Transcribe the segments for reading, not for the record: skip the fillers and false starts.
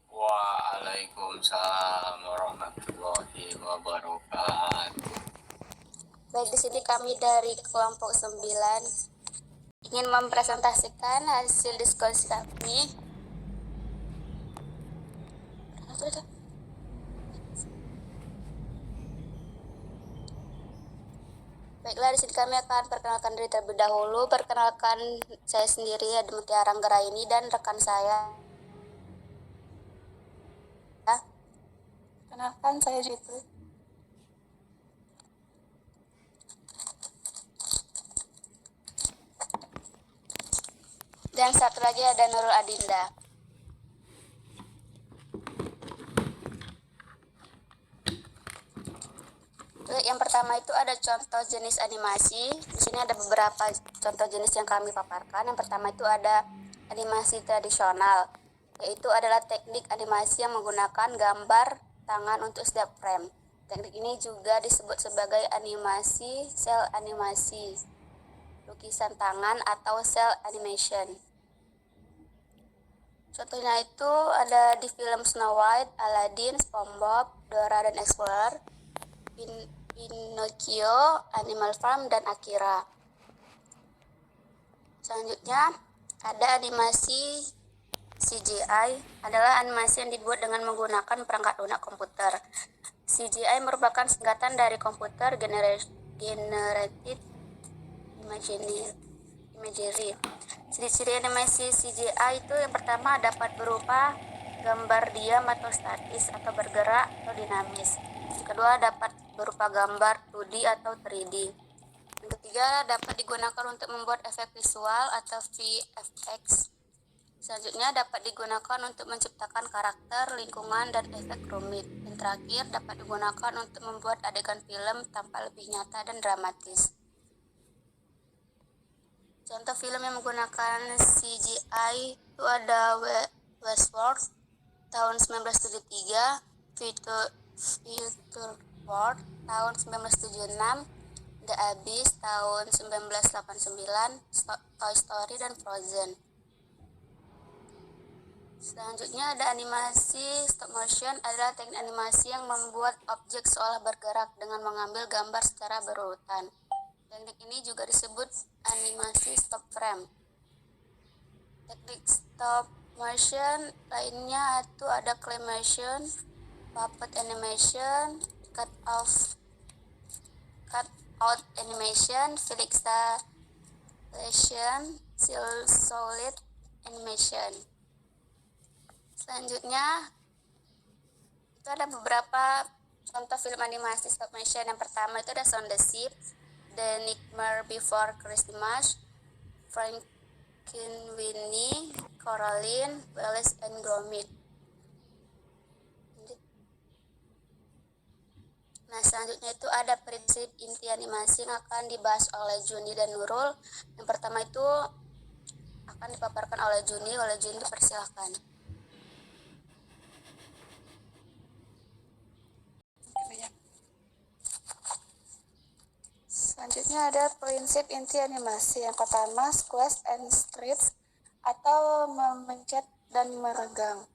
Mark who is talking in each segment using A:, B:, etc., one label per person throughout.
A: Waalaikumsalam warahmatullahi wabarakatuh.
B: Baik, di sini kami dari kelompok 9 ingin mempresentasikan hasil diskusi kami. Baiklah, di sini kami akan perkenalkan diri terlebih dahulu. Perkenalkan, saya sendiri Mutiara Anggraini dan rekan saya. Perkenalkan, saya Jitu. Dan satu lagi ada Nurul Adinda. Yang pertama itu ada contoh jenis animasi. Di sini ada beberapa contoh jenis yang kami paparkan. Yang pertama itu ada animasi tradisional, yaitu adalah teknik animasi yang menggunakan gambar tangan untuk setiap frame. Teknik ini juga disebut sebagai animasi cel animasi, lukisan tangan atau cel animation. Contohnya itu ada di film Snow White, Aladdin, SpongeBob, Dora dan Explorer, Pinocchio, Animal Farm, dan Akira. Selanjutnya ada animasi CGI, adalah animasi yang dibuat dengan menggunakan perangkat lunak komputer. CGI merupakan singkatan dari Computer Generated Imagery. Ciri-ciri animasi CGI itu yang pertama dapat berupa gambar diam atau statis atau bergerak atau dinamis. Yang kedua dapat berupa gambar 2D atau 3D. Yang ketiga dapat digunakan untuk membuat efek visual atau VFX. Selanjutnya dapat digunakan untuk menciptakan karakter, lingkungan, dan efek rumit. Yang terakhir dapat digunakan untuk membuat adegan film tampak lebih nyata dan dramatis. Contoh film yang menggunakan CGI itu ada Westworld tahun 1973, Future World tahun 1976, The Abyss tahun 1989, Toy Story, dan Frozen. Selanjutnya ada animasi stop motion, adalah teknik animasi yang membuat objek seolah bergerak dengan mengambil gambar secara berurutan. Teknik ini juga disebut animasi stop frame. Teknik stop motion lainnya itu ada claymation, puppet animation, cut out animation, pixelation, solid animation. Selanjutnya itu ada beberapa contoh film animasi stop motion. Yang pertama itu ada Sound the Ship, The Nightmare Before Christmas, Frankenweenie, Coraline, Wallace and Gromit. Nah, selanjutnya itu ada prinsip inti animasi yang akan dibahas oleh Juni dan Nurul. Yang pertama itu akan dipaparkan oleh Juni. Persilahkan. Selanjutnya ada prinsip inti animasi. Yang pertama, squash and stretch atau memencet dan meregang.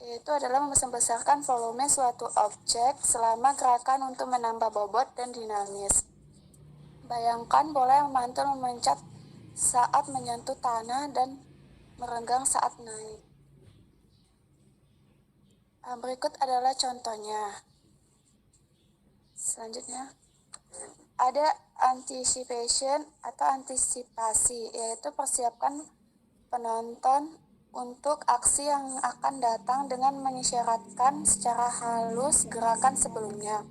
B: Itu adalah membesarkan volume suatu objek selama gerakan untuk menambah bobot dan dinamis. Bayangkan bola yang mantul memencet saat menyentuh tanah dan merenggang saat naik. Berikut adalah contohnya. Selanjutnya ada anticipation atau antisipasi, yaitu persiapkan penonton untuk aksi yang akan datang dengan mengisyaratkan secara halus gerakan sebelumnya.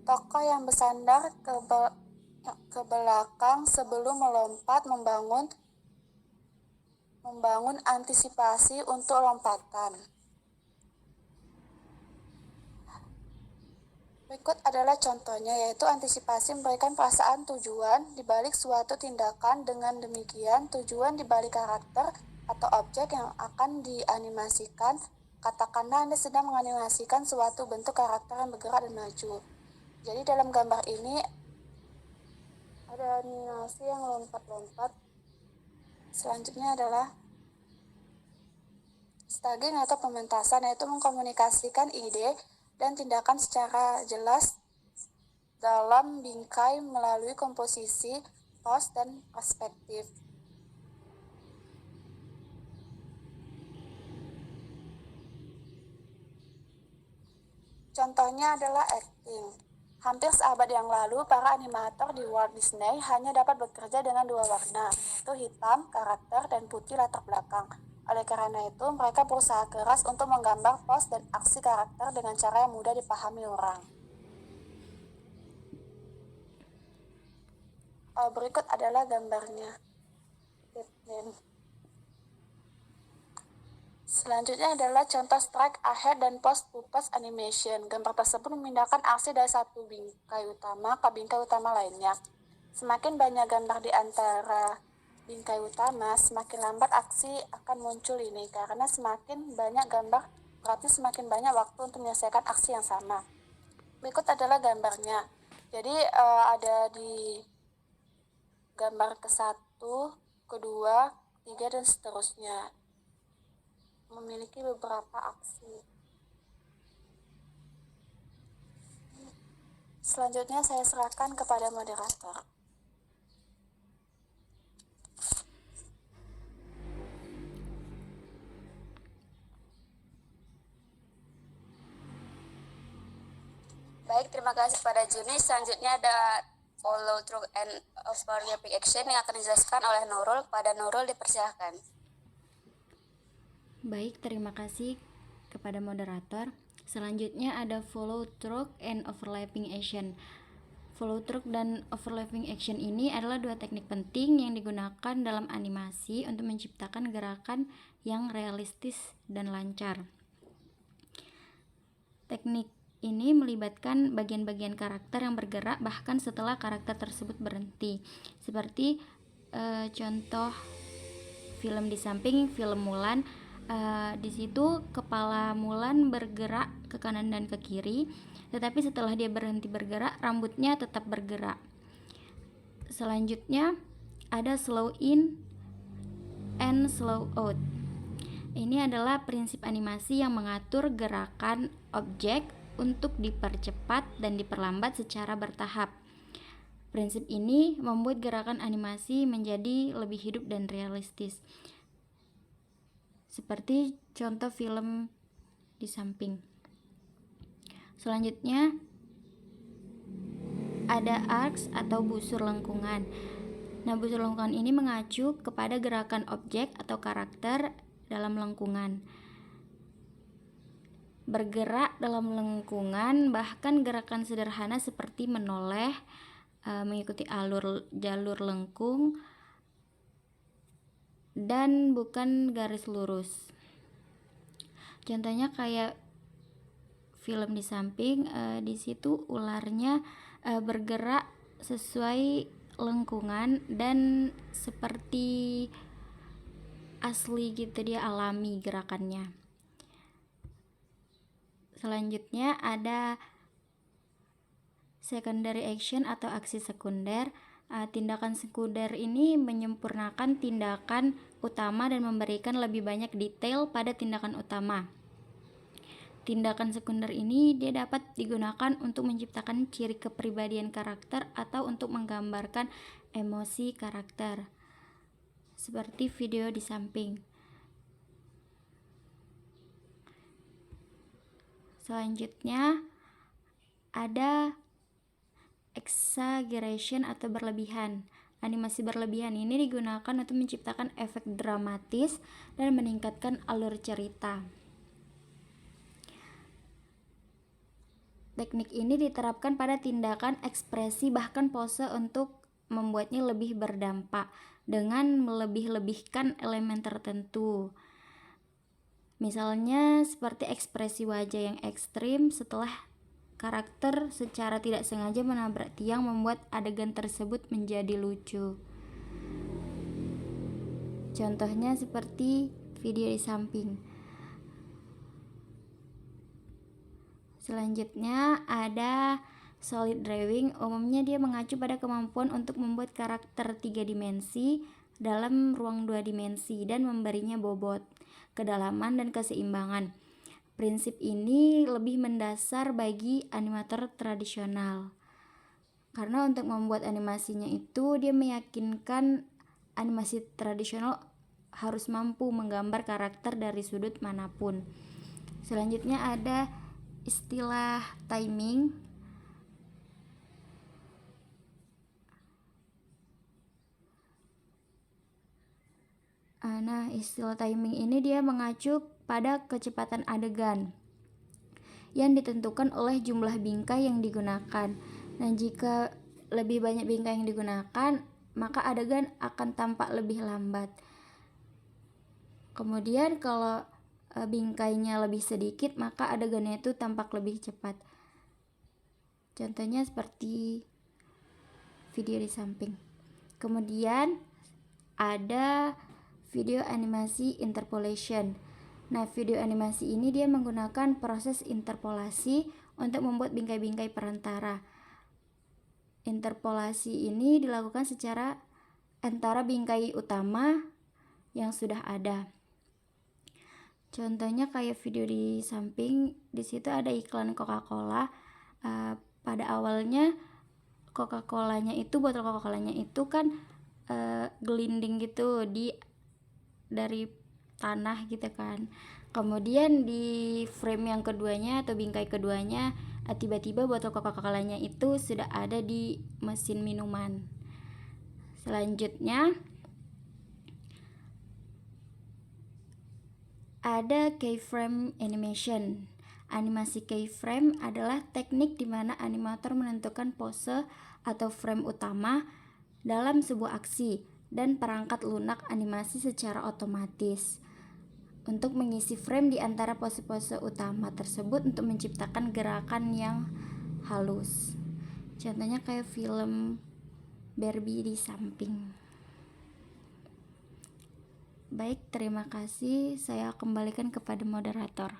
B: Tokoh yang bersandar ke belakang sebelum melompat membangun antisipasi untuk lompatan. Berikut adalah contohnya, yaitu antisipasi memberikan perasaan tujuan di balik suatu tindakan. Dengan demikian, tujuan di balik karakter atau objek yang akan dianimasikan. Katakanlah Anda sedang menganimasikan suatu bentuk karakter yang bergerak dan maju. Jadi dalam gambar ini ada animasi yang lompat-lompat. Selanjutnya adalah
C: Staging atau pementasan yaitu mengkomunikasikan ide dan tindakan secara jelas dalam bingkai melalui komposisi, pose, dan perspektif. Contohnya adalah acting. Hampir seabad yang lalu, para animator di Walt Disney hanya dapat bekerja dengan dua warna, yaitu hitam, karakter, dan putih latar belakang. Oleh karena itu, mereka berusaha keras untuk menggambar pose dan aksi karakter dengan cara yang mudah dipahami orang. Berikut adalah gambarnya. Selanjutnya adalah contoh strike ahead dan post purpose animation. Gambar tersebut memindahkan aksi dari satu bingkai utama ke bingkai utama lainnya. Semakin banyak gambar di antara bingkai utama, semakin lambat aksi akan muncul ini. Karena semakin banyak gambar, berarti semakin banyak waktu untuk menyelesaikan aksi yang sama. Berikut adalah gambarnya. Jadi ada di gambar ke-1, ke-2, ke-3, dan seterusnya. Memiliki beberapa aksi. Selanjutnya saya serahkan kepada moderator.
B: Baik, terima kasih kepada Juni. Selanjutnya ada follow through and overlapping action yang akan dijelaskan oleh Nurul. Pada Nurul dipersilahkan.
D: Baik, terima kasih kepada moderator. Selanjutnya ada follow through and overlapping action. Follow through dan overlapping action ini adalah dua teknik penting yang digunakan dalam animasi untuk menciptakan gerakan yang realistis dan lancar. Teknik ini melibatkan bagian-bagian karakter yang bergerak bahkan setelah karakter tersebut berhenti. Seperti contoh film di samping film Mulan. Di situ kepala Mulan bergerak ke kanan dan ke kiri, tetapi setelah dia berhenti bergerak, rambutnya tetap bergerak. Selanjutnya ada slow in and slow out. Ini adalah prinsip animasi yang mengatur gerakan objek untuk dipercepat dan diperlambat secara bertahap. Prinsip ini membuat gerakan animasi menjadi lebih hidup dan realistis. Seperti contoh film di samping. Selanjutnya ada arcs atau busur lengkungan. Nah, busur lengkungan ini mengacu kepada gerakan objek atau karakter dalam lengkungan. Bergerak dalam lengkungan, bahkan gerakan sederhana seperti menoleh, mengikuti jalur lengkung, dan bukan garis lurus. Contohnya kayak film di samping, di situ ularnya bergerak sesuai lengkungan dan seperti asli gitu, dia alami gerakannya. Selanjutnya ada secondary action atau aksi sekunder. Tindakan sekunder ini menyempurnakan tindakan utama dan memberikan lebih banyak detail pada tindakan utama. Tindakan sekunder ini dia dapat digunakan untuk menciptakan ciri kepribadian karakter atau untuk menggambarkan emosi karakter. Seperti video di samping. Selanjutnya ada exaggeration atau berlebihan. Animasi berlebihan ini digunakan untuk menciptakan efek dramatis dan meningkatkan alur cerita. Teknik ini diterapkan pada tindakan, ekspresi, bahkan pose untuk membuatnya lebih berdampak dengan melebih-lebihkan elemen tertentu. Misalnya seperti ekspresi wajah yang ekstrim setelah karakter secara tidak sengaja menabrak tiang membuat adegan tersebut menjadi lucu. Contohnya seperti video di samping. Selanjutnya ada solid drawing. Umumnya dia mengacu pada kemampuan untuk membuat karakter 3 dimensi dalam ruang 2 dimensi dan memberinya bobot. kedalaman, dan keseimbangan. Prinsip ini lebih mendasar bagi animator tradisional. Karena untuk membuat animasinya itu dia meyakinkan animasi tradisional harus mampu menggambar karakter dari sudut manapun. Selanjutnya ada istilah timing. Nah, istilah timing ini dia mengacu pada kecepatan adegan yang ditentukan oleh jumlah bingkai yang digunakan. Nah, jika lebih banyak bingkai yang digunakan, maka adegan akan tampak lebih lambat. Kemudian kalau bingkainya lebih sedikit, maka adegannya itu tampak lebih cepat. Contohnya seperti video di samping. Kemudian ada video animasi interpolation. Nah, video animasi ini dia menggunakan proses interpolasi untuk membuat bingkai-bingkai perantara. Interpolasi ini dilakukan secara antara bingkai utama yang sudah ada. Contohnya kayak video di samping, di situ ada iklan Coca-Cola. Pada awalnya Coca-Colanya itu, botol Coca-Colanya itu kan gelinding gitu dari tanah gitu kan. Kemudian di frame yang keduanya atau bingkai keduanya, tiba-tiba botol Coca-Colanya itu sudah ada di mesin minuman. Selanjutnya ada keyframe animation. Animasi keyframe adalah teknik di mana animator menentukan pose atau frame utama dalam sebuah aksi dan perangkat lunak animasi secara otomatis untuk mengisi frame di antara pose-pose utama tersebut untuk menciptakan gerakan yang halus. Contohnya kayak film Barbie di samping. Baik, terima kasih. Saya kembalikan kepada moderator.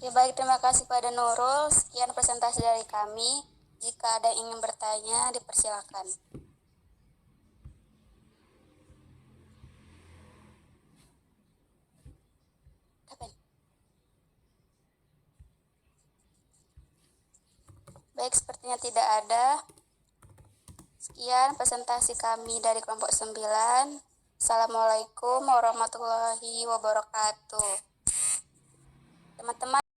B: Ya baik, terima kasih pada Nurul. Sekian presentasi dari kami. Jika ada yang ingin bertanya, dipersilakan. Baik, sepertinya tidak ada. Sekian presentasi kami dari kelompok 9. Assalamualaikum warahmatullahi wabarakatuh. Teman-teman